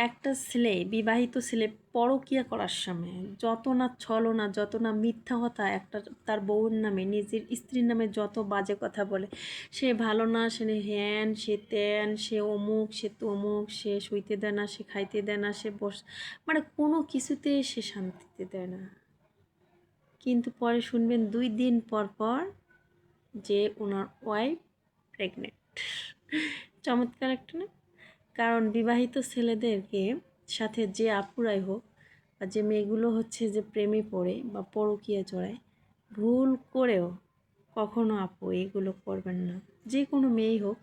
একটা ছেলে, বিবাহিত ছেলে পরকীয়া করার সময় যত না ছলনা, যত না মিথ্যা কথা একটা তার বউয়ের নামে, নিজের স্ত্রীর নামে যত বাজে কথা বলে, সে ভালো না, সে হ্যান, সে ত্যান, সে অমুক, সে তমুক, সে শুইতে দেয় না, সে খাইতে দেয় না, সে মানে কোনো কিছুতে সে শান্তিতে দেয় না। কিন্তু পরে শুনবেন 2 দিন পর পর যে ওনার ওয়াইফ প্রেগনেন্ট। চমৎকার একটা না? কারণ বিবাহিত ছেলেদেরকে সাথে যে আপুরাই হোক বা যে মেয়েগুলো হচ্ছে যে প্রেমে পড়ে বা পরকীয়া জড়ায়, ভুল করেও কখনো আপু এগুলো করবেন না। যে কোনো মেয়েই হোক,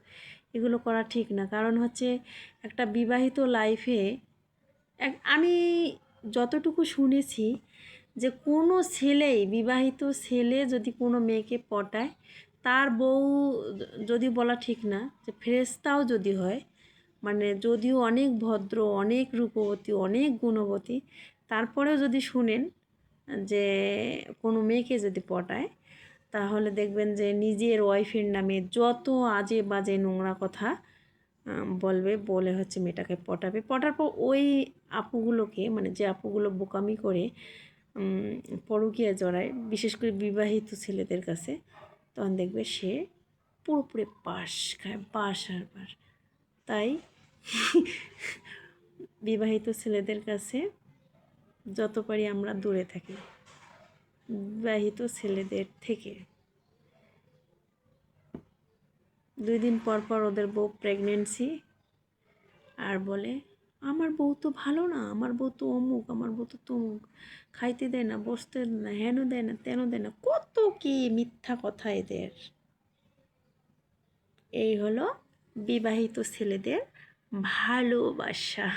এগুলো করা ঠিক না। কারণ হচ্ছে একটা বিবাহিত লাইফে আমি যতটুকু শুনেছি যে কোনো ছেলেই, বিবাহিত ছেলে যদি কোনো মেয়েকে পটায়, তার বউ যদি বলা ঠিক না, যে ফেরেশতাও যদি হয়, মানে যদিও অনেক ভদ্র, অনেক রূপবতী, অনেক গুণবতী, তারপরেও যদি শুনেন যে কোনো মেয়েকে যদি পটায়, তাহলে দেখবেন যে নিজের ওয়াইফের নামে যত আজে বাজে নোংরা কথা বলে হচ্ছে মেয়েটাকে পটাবে। পটার পর ওই আপুগুলোকে, মানে যে আপুগুলো বোকামি করে পরকীয়া জড়ায়, বিশেষ করে বিবাহিত ছেলেদের কাছে, তখন দেখবে সে পুরোপুরি পাশ খায়, পাশ আর পাশ। তাই বিবাহিত ছেলেদের কাছে যত পারি আমরা দূরে থাকি, বিবাহিত ছেলেদের থেকে। 2 দিন পর পর ওদের বউ প্রেগনেন্সি আর বলে আমার বউ তো ভালো না, আমার বউ তো অমুক, আমার বউ তো তমুক, খাইতে দেয় না, বসতে দেয় না, হেন দেয় না, তেন দেয় না, কত কি মিথ্যা কথা এদের। এই হলো বিবাহিত ছেলেদের ভালোবাসা।